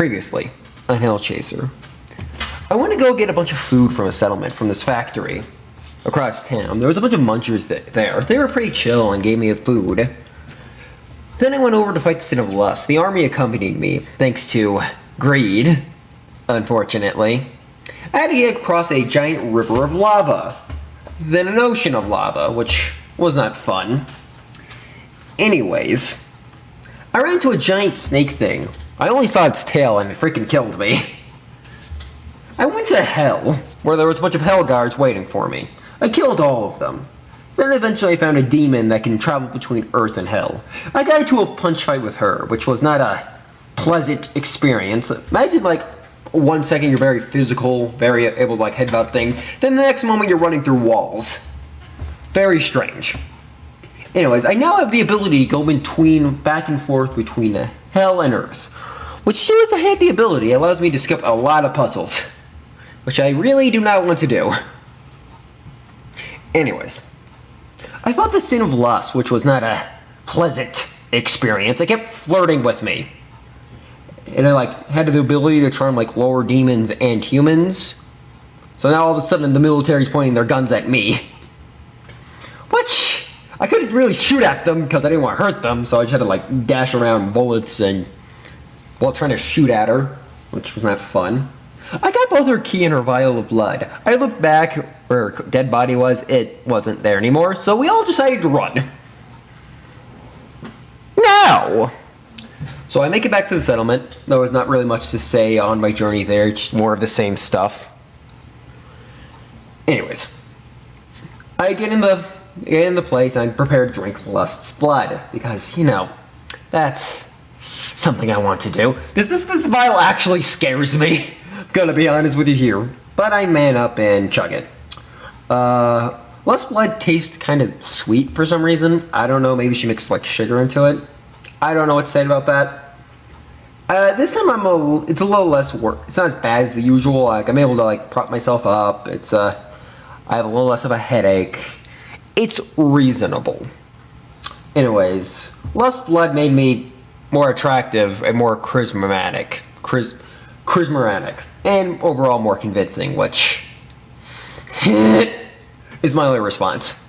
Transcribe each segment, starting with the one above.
Previously, on Hell Chaser. I went to go get a bunch of food from a settlement from this factory across town. There was a bunch of munchers there. They were pretty chill and gave me food. Then I went over to fight the Sin of Lust. The army accompanied me, thanks to greed, unfortunately. I had to get across a giant river of lava, then an ocean of lava, which was not fun. Anyways, I ran into a giant snake thing. I only saw its tail and it freaking killed me. I went to hell, where there was a bunch of hell guards waiting for me. I killed all of them. Then eventually I found a demon that can travel between Earth and Hell. I got into a punch fight with her, which was not a pleasant experience. Imagine like 1 second you're very physical, very able to like headbutt things, then the next moment you're running through walls. Very strange. Anyways, I now have the ability to go back and forth between Hell and Earth, which shows a handy ability. It allows me to skip a lot of puzzles, which I really do not want to do. Anyways, I fought the Sin of Lust, which was not a pleasant experience. It kept flirting with me. And I like had the ability to charm like lower demons and humans. So now all of a sudden the military's pointing their guns at me. Which I couldn't really shoot at them because I didn't want to hurt them, so I just had to like dash around bullets and while trying to shoot at her, which was not fun. I got both her key and her vial of blood. I looked back where her dead body was, it wasn't there anymore, so we all decided to run. Now! So I make it back to the settlement. There was not really much to say on my journey there, just more of the same stuff. Anyways, I get in the place and I prepare to drink Lust's blood, because, you know, that's something I want to do. This vial actually scares me. I'm gonna be honest with you here. But I man up and chug it. Lust's blood tastes kind of sweet for some reason. I don't know, maybe she mixed like sugar into it. I don't know what to say about that. This time it's a little less work. It's not as bad as the usual. Like I'm able to like prop myself up. I have a little less of a headache. It's reasonable. Anyways, Lust's blood made me more attractive and more charismatic, and overall more convincing, which is my only response.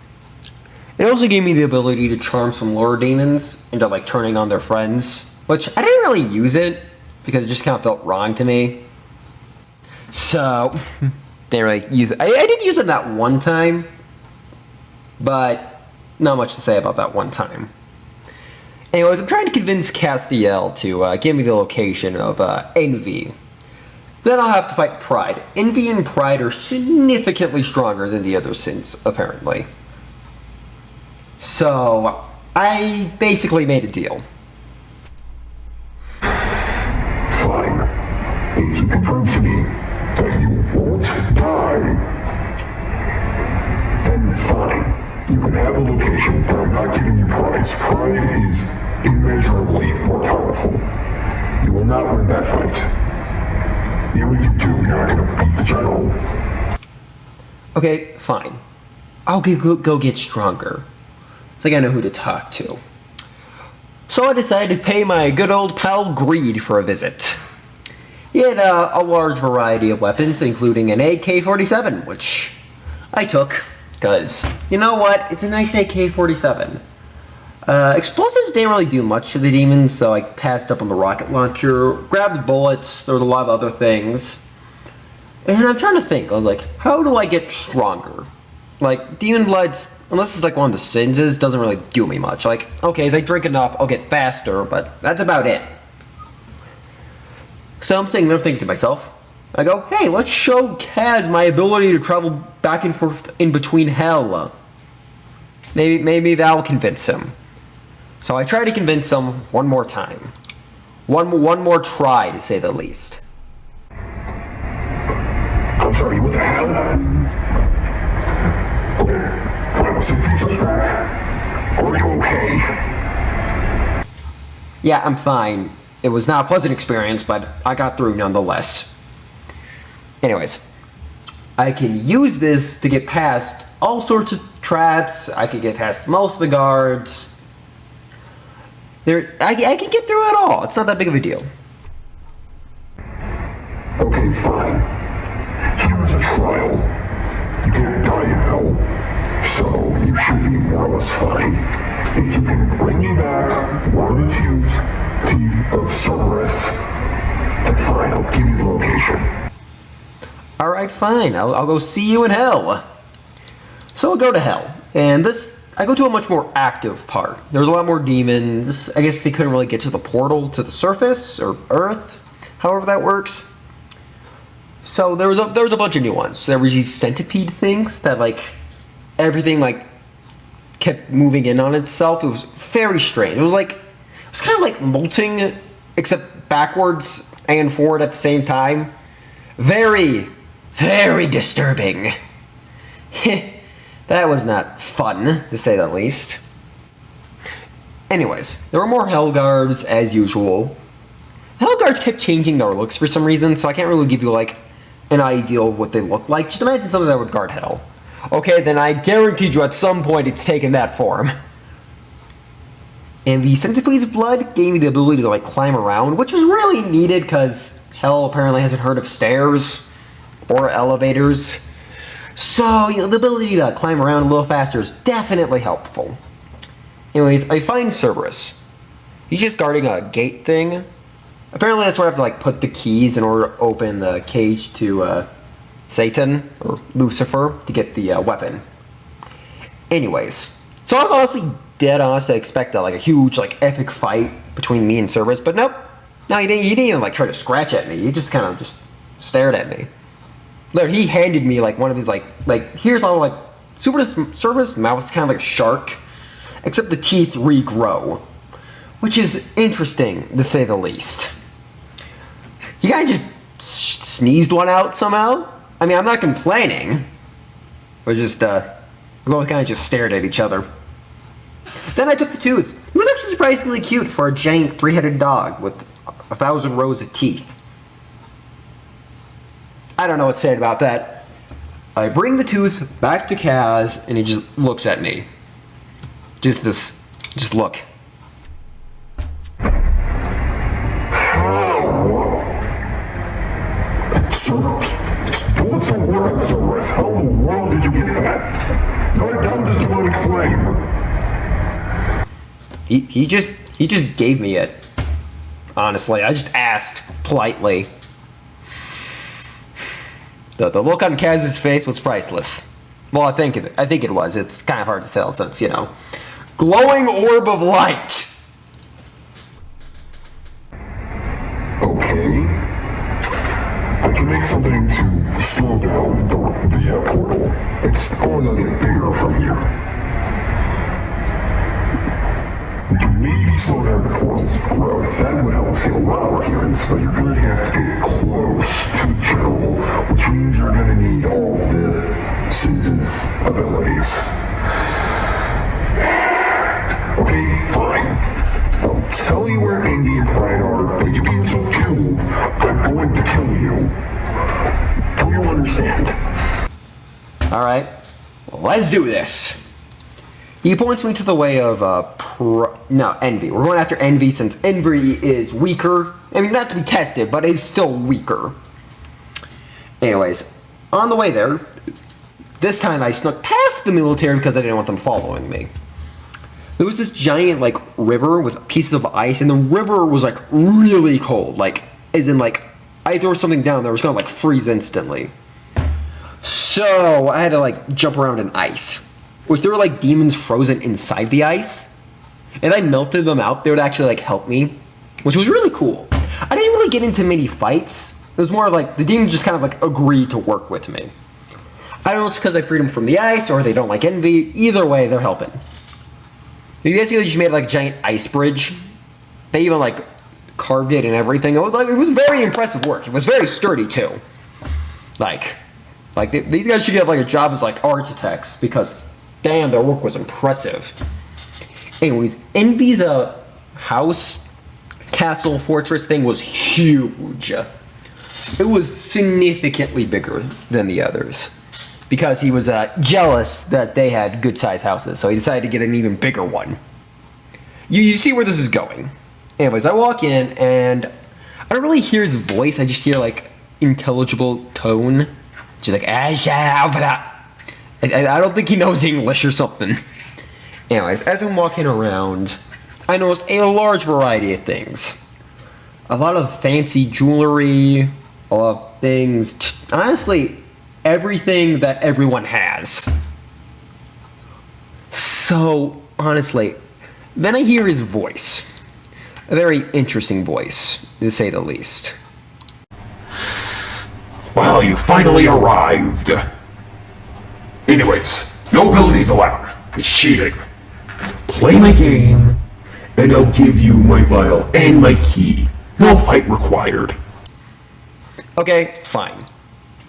It also gave me the ability to charm some lower demons into like turning on their friends, which I didn't really use it because it just kind of felt wrong to me. So didn't really use it. I did use it that one time, but not much to say about that one time. Anyways, I'm trying to convince Castiel to give me the location of Envy. Then I'll have to fight Pride. Envy and Pride are significantly stronger than the other sins, apparently. So, I basically made a deal. Fine. If you can prove to me that you won't die, then fine. You can have a location, but I'm not giving you Pride's. Pride is immeasurably more powerful. You will not win that fight. Even if you do, you're not going to beat the general. Okay, fine. I'll go get stronger. I think I know who to talk to. So I decided to pay my good old pal Greed for a visit. He had a large variety of weapons, including an AK-47, which I took, because, you know what, it's a nice AK-47. Explosives didn't really do much to the demons, so I passed up on the rocket launcher, grabbed the bullets, there was a lot of other things. And I'm trying to think, I was like, how do I get stronger? Like, demon blood, unless it's like one of the sins, doesn't really do me much. Like, okay, if I drink enough, I'll get faster, but that's about it. So I'm sitting there thinking to myself, I go, hey, let's show Kaz my ability to travel back and forth in between hell. Maybe that'll convince him. So I try to convince him one more time. One more try, to say the least. I'm sorry, what the hell? Are you okay? Yeah, I'm fine. It was not a pleasant experience, but I got through nonetheless. Anyways, I can use this to get past all sorts of traps. I can get past most of the guards. I can get through it all. It's not that big of a deal. be fine. Here is a trial. You can't die in hell, so you should be more or less fine. If you can bring me back one of the teeth of Cerberus, then fine, I'll give you the location. Alright, fine. I'll go see you in hell. So I'll go to hell. And I go to a much more active part. There's a lot more demons. I guess they couldn't really get to the portal to the surface or Earth, however that works. So there was a bunch of new ones. There was these centipede things that everything kept moving in on itself. It was very strange. It was kind of like molting, except backwards and forward at the same time. Very, very disturbing. That was not fun, to say the least. Anyways, there were more Hellguards as usual. The Hellguards kept changing their looks for some reason, so I can't really give you an idea of what they look like. Just imagine something that would guard hell. Okay, then I guaranteed you at some point it's taken that form. And the Centipede's blood gave me the ability to climb around, which was really needed because hell apparently hasn't heard of stairs or elevators. So, the ability to climb around a little faster is definitely helpful. Anyways, I find Cerberus. He's just guarding a gate thing. Apparently that's where I have to put the keys in order to open the cage to Satan or Lucifer to get the weapon. Anyways, so I was honestly dead honest to expect a huge epic fight between me and Cerberus, but nope. No, he didn't even try to scratch at me. He just kind of just stared at me. Look, he handed me one of his here's how Cerberus' mouth is kind of like a shark, except the teeth regrow, which is interesting to say the least. He kind of just sneezed one out somehow. I mean, I'm not complaining. We both kind of just stared at each other. Then I took the tooth. It was actually surprisingly cute for a giant three-headed dog with 1,000 rows of teeth. I don't know what to say about that. I bring the tooth back to Kaz, and he just looks at me. Just look. What's the word, Cerberus? How in the world did you get that? Write down this one claim. He just gave me it. Honestly, I just asked politely. The look on Kaz's face was priceless. Well, I think it was. It's kind of hard to tell since, glowing orb of light. Okay. I can make something to slow down the portal. It's going to get bigger from here. We can maybe slow down the portal's growth. That would help see a lot more humans, but you're going to have to get close to the general, which means you're going to need all of the Caesar's abilities. Okay, fine. I'll tell you where Andy and Pride are, but if you get yourself killed, I'm going to kill you. Do you understand? Alright, well, let's do this. He points me to the way of, Envy. We're going after Envy since Envy is weaker. I mean, not to be tested, but it's still weaker. Anyways, on the way there, this time I snuck past the military because I didn't want them following me. There was this giant, river with pieces of ice, and the river was, really cold. As in, I throw something down there, it was gonna, freeze instantly. So, I had to, jump around in ice. Which there were, demons frozen inside the ice. And I melted them out. They would actually, help me. Which was really cool. I didn't really get into many fights. It was more the demons just kind of, agreed to work with me. I don't know if it's because I freed them from the ice, or they don't like Envy. Either way, they're helping. They basically just made a giant ice bridge. They even carved it and everything. It was very impressive work. It was very sturdy too. These guys should have a job as architects because damn, their work was impressive. Anyways, Envy's house, castle, fortress thing was huge. It was significantly bigger than the others. Because he was jealous that they had good-sized houses, so he decided to get an even bigger one. You see where this is going. Anyways, I walk in, and I don't really hear his voice, I just hear, intelligible tone. She's like, I don't think he knows English or something. Anyways, as I'm walking around, I noticed a large variety of things. A lot of fancy jewelry, a lot of things. Honestly, everything that everyone has. So, honestly, then I hear his voice. A very interesting voice, to say the least. Well, you finally arrived. Anyways, no abilities allowed. It's cheating. Play my game, and I'll give you my vial and my key. No fight required. Okay, fine.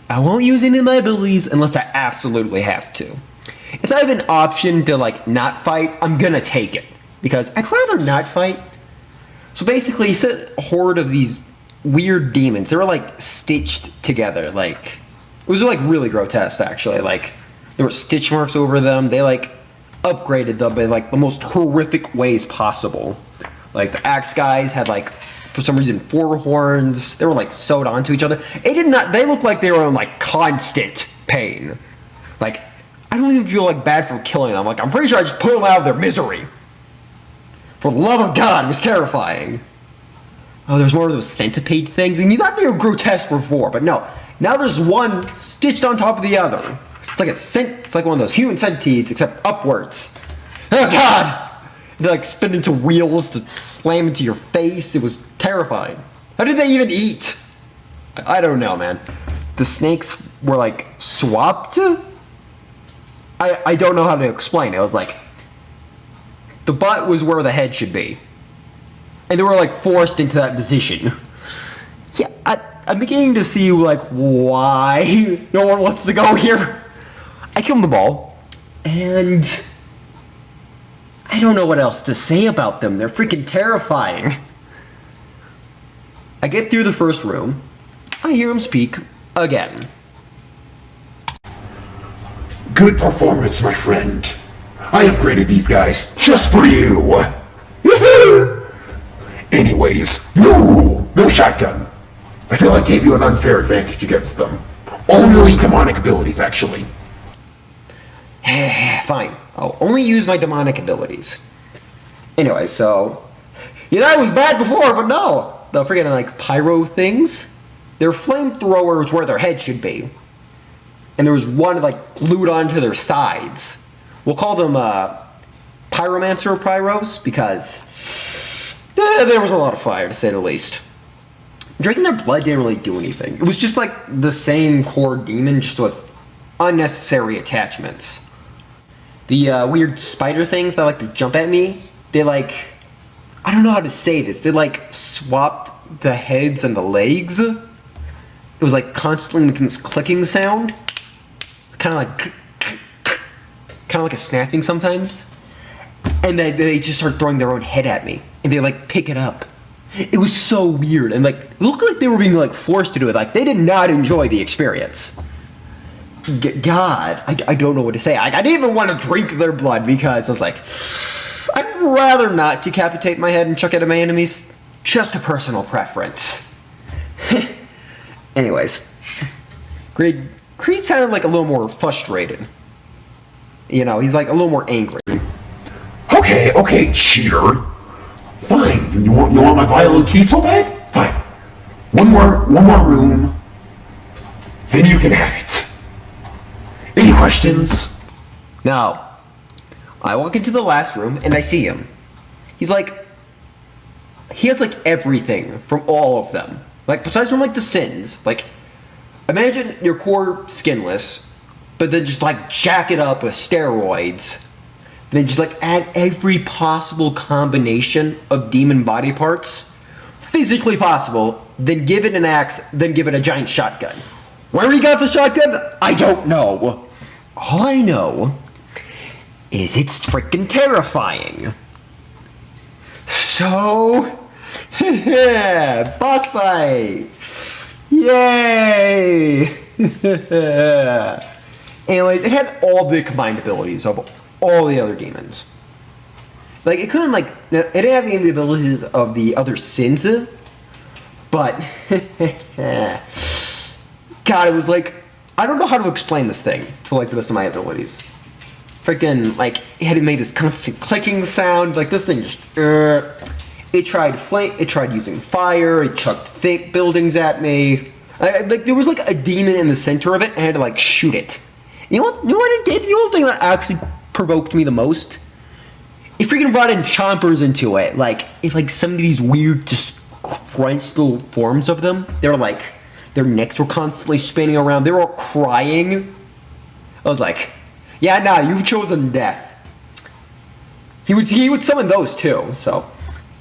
I won't use any of my abilities unless I absolutely have to. If I have an option to, like, not fight, I'm gonna take it. Because I'd rather not fight. So basically, it's a horde of these weird demons. They were, like, stitched together. Like, it was, like, really grotesque, actually. Like, there were stitch marks over them. They, like, upgraded them in, like, the most horrific ways possible. Like, the axe guys had, like, for some reason, 4 horns. They were, like, sewed onto each other. They looked like they were in, like, constant pain. Like, I don't even feel, like, bad for killing them. Like, I'm pretty sure I just put them out of their misery. For the love of God, it was terrifying. Oh, there's more of those centipede things, and you thought they were grotesque before, but no. Now there's one stitched on top of the other. It's like one of those human centipedes, except upwards. Oh God! They like spin into wheels to slam into your face. It was terrifying. How did they even eat? I don't know, man. The snakes were like swapped. I don't know how to explain it. It was like the butt was where the head should be. And they were like forced into that position. Yeah, I'm beginning to see like why no one wants to go here. I killed them all, and I don't know what else to say about them. They're freaking terrifying. I get through the first room. I hear him speak again. Good performance, my friend. I upgraded these guys just for you. Woohoo! Anyways, no rule, no shotgun. I feel I gave you an unfair advantage against them. Only demonic abilities, actually. Fine, I'll only use my demonic abilities. Anyway, so yeah, that was bad before, but no, the freaking like pyro things. Their flamethrowers where their head should be, and there was one like glued onto their sides. We'll call them pyromancer pyros because there was a lot of fire, to say the least. Drinking their blood didn't really do anything. It was just like the same core demon, just with unnecessary attachments. The weird spider things that like to jump at me, they like, I don't know how to say this, they like swapped the heads and the legs. It was like constantly making this clicking sound. Kind of like a snapping sometimes. And they just start throwing their own head at me. And they like pick it up. It was so weird. And like, it looked like they were being like forced to do it. Like they did not enjoy the experience. God, I don't know what to say. I didn't even want to drink their blood because I was like, I'd rather not decapitate my head and chuck it at my enemies. Just a personal preference. Anyways, Creed sounded like a little more frustrated. You know, he's like a little more angry. Okay, cheater. Fine. You want my vial and key so bad? Fine. One more room. Then you can have it. Any questions? Now, I walk into the last room and I see him. He has like everything from all of them. Like, besides from like the sins. Like, imagine your core skinless, but then just like jack it up with steroids. Then just like add every possible combination of demon body parts. Physically possible. Then give it an axe, then give it a giant shotgun. Where he got the shotgun, I don't know. All I know is it's freaking terrifying. So, boss fight! Yay! Anyways, it had all the combined abilities of all the other demons. Like, it couldn't, like, it didn't have any of the abilities of the other sins, but God, it was like, I don't know how to explain this thing to like the best of my abilities. Freaking, like, it had made this constant clicking sound. Like, this thing just, it tried using fire. It chucked thick buildings at me. Like, there was like a demon in the center of it, and I had to like shoot it. You know what it did? The only thing that actually provoked me the most, it freaking brought in chompers into it. Like, some of these weird, just crystal forms of them. They were like, their necks were constantly spinning around. They were all crying. I was like, yeah, nah, you've chosen death. He would summon those too. So,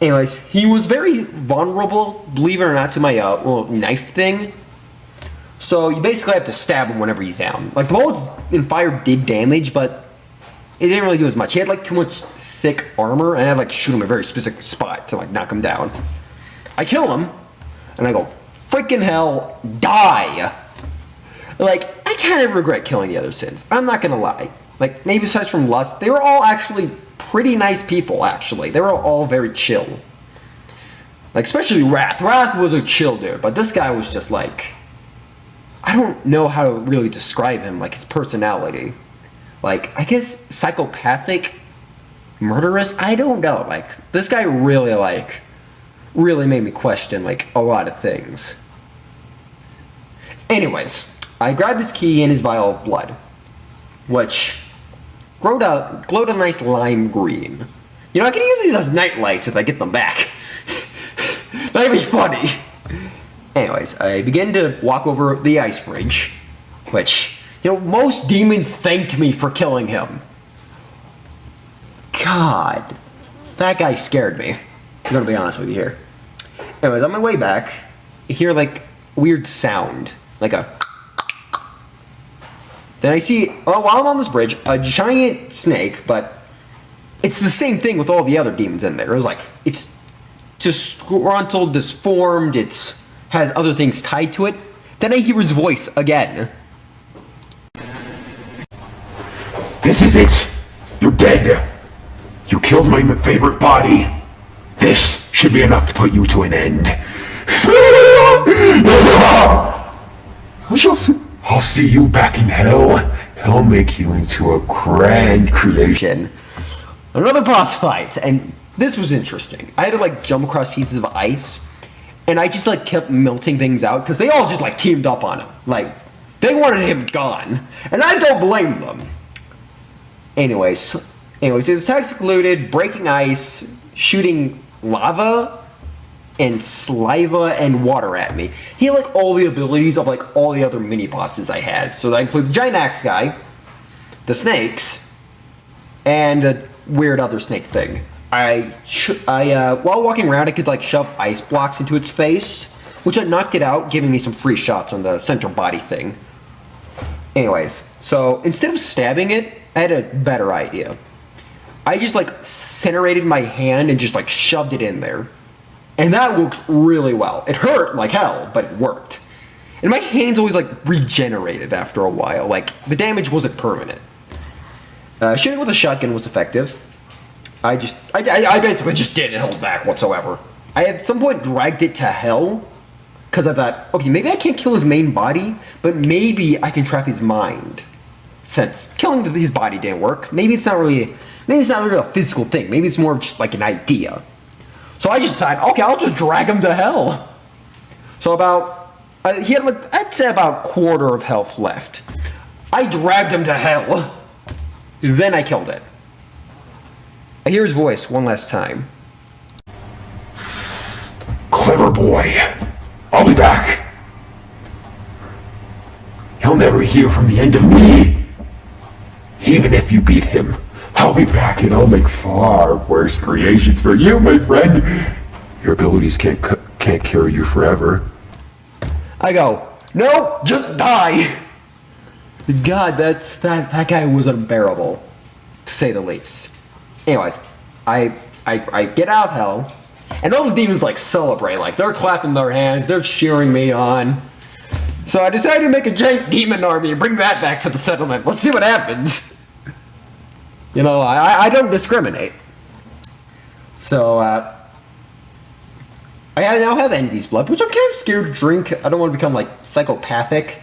anyways, he was very vulnerable, believe it or not, to my little knife thing. So you basically have to stab him whenever he's down. Like, the bullets in fire did damage, but it didn't really do as much. He had like too much thick armor, and I had like shoot him in a very specific spot to like knock him down. I kill him, and I go, freaking hell, die! Like, I kind of regret killing the other sins. I'm not gonna lie. Like, maybe besides from Lust, they were all actually pretty nice people, actually. They were all very chill. Like, especially Wrath. Wrath was a chill dude, but this guy was just like, I don't know how to really describe him, like his personality. Like, I guess psychopathic, murderous, I don't know. Like, this guy really made me question, like, a lot of things. Anyways, I grabbed his key and his vial of blood, which glowed a nice lime green. You know, I can use these as night lights if I get them back. That'd be funny. Anyways, I begin to walk over the ice bridge, which, you know, most demons thanked me for killing him. God, that guy scared me. I'm gonna be honest with you here. Anyways, on my way back, I hear like weird sound, like a. Then I see, while I'm on this bridge, a giant snake, but it's the same thing with all the other demons in there. It was like, it's disgruntled, disformed, has other things tied to it. Then I hear his voice again. This is it. You're dead. You killed my favorite body. This should be enough to put you to an end. I'll see you back in hell. I'll make you into a grand creation. Another boss fight, and this was interesting. I had to like jump across pieces of ice, and I just like kept melting things out because they all just like teamed up on him. Like, they wanted him gone, and I don't blame them. Anyways, his attacks included breaking ice, shooting lava, and saliva and water at me. He had like all the abilities of like all the other mini bosses I had. So that includes the giant axe guy, the snakes, and the weird other snake thing. While walking around, I could like shove ice blocks into its face, which had knocked it out, giving me some free shots on the center body thing. Anyways, so instead of stabbing it, I had a better idea. I just like incinerated my hand and just like shoved it in there. And that worked really well. It hurt like hell, but it worked. And my hands always like regenerated after a while. Like, the damage wasn't permanent. Shooting with a shotgun was effective. I basically just didn't hold back whatsoever. I at some point dragged it to hell, because I thought, okay, maybe I can't kill his main body, but maybe I can trap his mind. Since killing his body didn't work, maybe it's not really a physical thing. Maybe it's more of just like an idea. So I just decided, okay, I'll just drag him to hell. So he had like, I'd say about quarter of health left. I dragged him to hell. Then I killed it. I hear his voice one last time. Clever boy. I'll be back. He'll never hear from the end of me. Even if you beat him, I'll be back and I'll make far worse creations for you, my friend. Your abilities can't carry you forever. I go, no, just die. God, that guy was unbearable, to say the least. Anyways, I get out of hell, and all the demons like celebrate, like they're clapping their hands, they're cheering me on. So I decided to make a giant demon army and bring that back to the settlement. Let's see what happens. You know, I don't discriminate. So, I now have Envy's blood, which I'm kind of scared to drink. I don't want to become, like, psychopathic.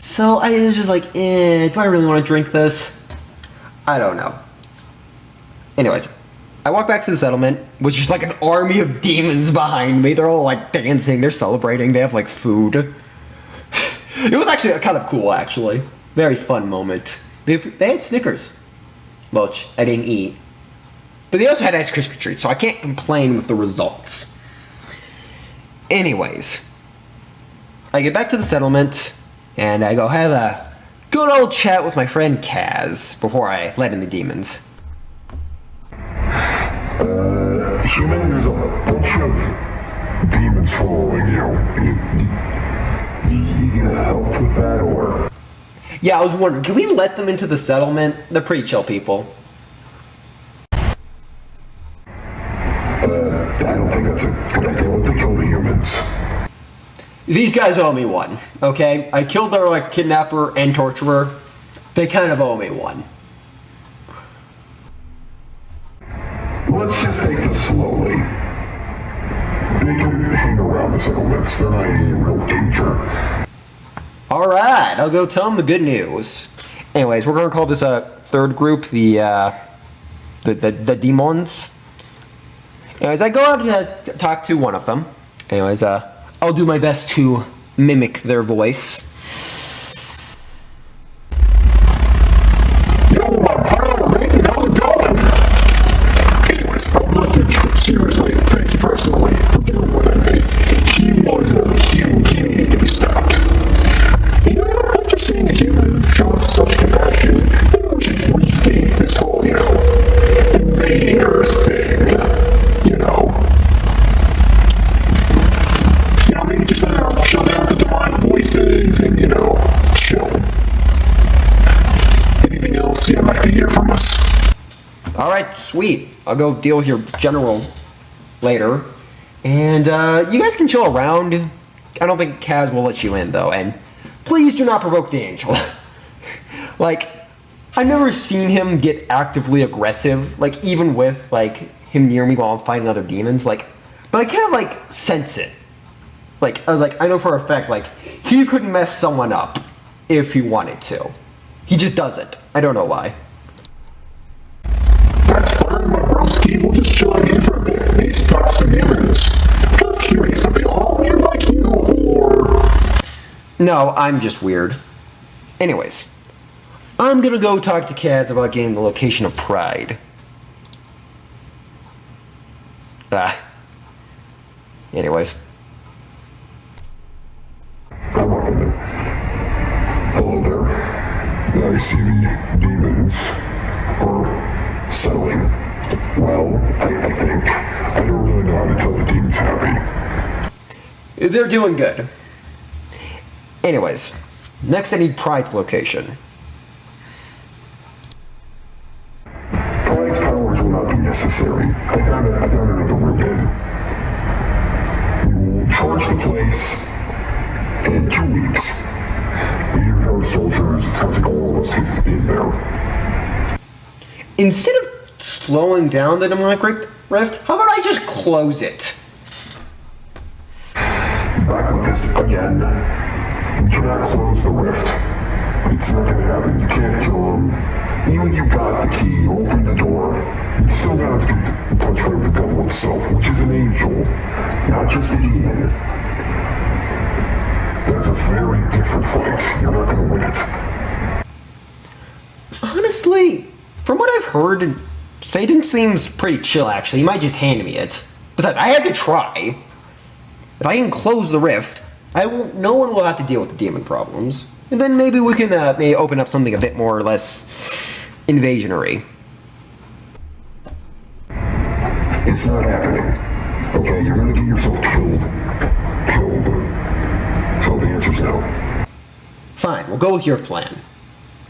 So I was just like, do I really want to drink this? I don't know. Anyways, I walk back to the settlement, which is like an army of demons behind me. They're all like dancing, they're celebrating, they have like food. It was actually kind of cool, actually. Very fun moment. They had Snickers, which I didn't eat. But they also had Ice Krispie treats, so I can't complain with the results. Anyways, I get back to the settlement, and I go have a good old chat with my friend Kaz before I let in the demons. Human, there's a bunch of demons following you. You gonna help with that, or? Yeah, I was wondering, can we let them into the settlement? They're pretty chill people. I don't think that's a good idea. What they kill the humans? These guys owe me one, okay? I killed their like kidnapper and torturer. They kind of owe me one. Let's just take this slowly. They can hang around the settlements. They're not in real danger. Alright, I'll go tell them the good news. Anyways, we're gonna call this a third group, the demons. Anyways, I go out to talk to one of them. Anyways, I'll do my best to mimic their voice. Yo, my pal, Nathan, how's it going? Anyways, I'm not too seriously. Thank you personally for dealing with it. He was a human. He needed to be stopped. You know, after seeing a human show us such compassion, maybe we should rethink this whole, invading Earth thing. Maybe just chill down with the divine voices and, chill. Anything else you'd like to hear from us? Alright, sweet. I'll go deal with your general later. And, you guys can chill around. I don't think Kaz will let you in, though, and please do not provoke the angel. Like, I've never seen him get actively aggressive, like, even with, like, him near me while I'm fighting other demons, like, but I can't, like, sense it. Like, I was like, I know for a fact, like, he could mess someone up if he wanted to. He just doesn't. I don't know why. That's fine, my broski. We'll just chill out here for a bit. Maybe talk some humans. I'm curious, are they all weird like you, or? No, I'm just weird. Anyways, I'm gonna go talk to Kaz about getting the location of Pride. Anyways. I'm on it. Hello there. I see the demons are settling. Well, I think. I don't really know how to tell the demons happy. They're doing good. Anyways, next I need Pride's location. Pride's powers will not be necessary. I found another route in. We will charge the place in 2 weeks. You know, soldiers, it's going to all of us get in there. Instead of slowing down the demonic rift, how about I just close it? Back with this again. We cannot close the rift. It's not going to happen. You can't kill him. Even if you got the key, open the door, you still got to get in touch with the devil itself, which is an angel, not just a demon. That's a very different fight. You're not going to win it. Honestly, from what I've heard, Satan seems pretty chill, actually. He might just hand me it. Besides, I had to try. If I can close the rift, no one will have to deal with the demon problems. And then maybe we can maybe open up something a bit more or less invasionary. It's not happening. Okay, you're going to get yourself killed. So the answer's no. Fine, we'll go with your plan.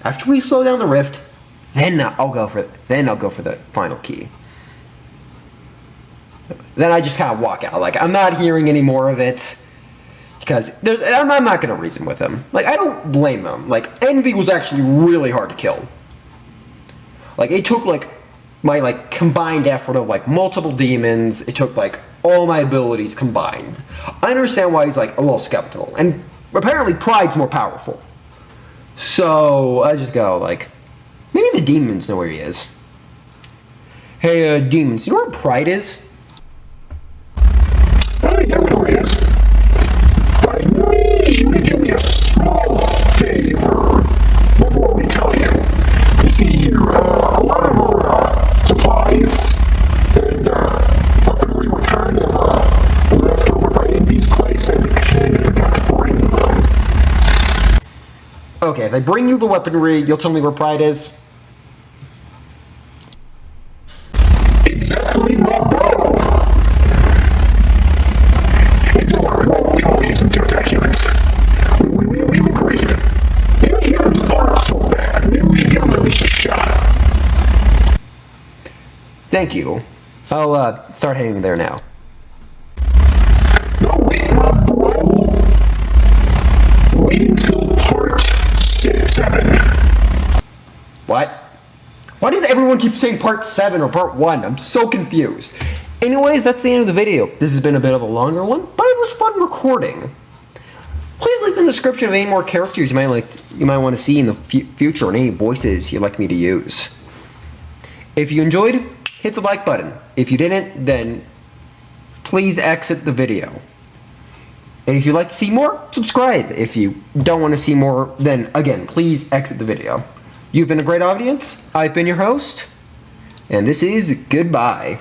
After we slow down the rift, then I'll go for the final key. Then I just kind of walk out. Like, I'm not hearing any more of it. Because I'm not going to reason with him. Like, I don't blame him. Like, Envy was actually really hard to kill. Like, it took, like, my, like, combined effort of, like, multiple demons. It took, like, all my abilities combined. I understand why he's, like, a little skeptical. And apparently Pride's more powerful. So I just go like, maybe the demons know where he is. Hey, demons, you know where Pride is? I know who he is. I need you to do me a small favor before we tell you. You see, a lot of our supplies and weaponry were kind of left over by Envy's place, and we kind of forgot to bring them. Okay, if I bring you the weaponry, you'll tell me where Pride is? Exactly, my bro! And don't worry, we won't use them to attack humans. We've agreed. Maybe humans aren't so bad. Maybe we should give them at least a shot. Thank you. I'll start heading there now. No, wait, my bro! Wait until part 7. What? Why does everyone keep saying part 7 or part 1? I'm so confused. Anyways, that's the end of the video. This has been a bit of a longer one, but it was fun recording. Please leave in the description of any more characters you might want to see in the future and any voices you'd like me to use. If you enjoyed, hit the like button. If you didn't, then please exit the video. And if you'd like to see more, subscribe. If you don't want to see more, then again, please exit the video. You've been a great audience. I've been your host, and this is goodbye.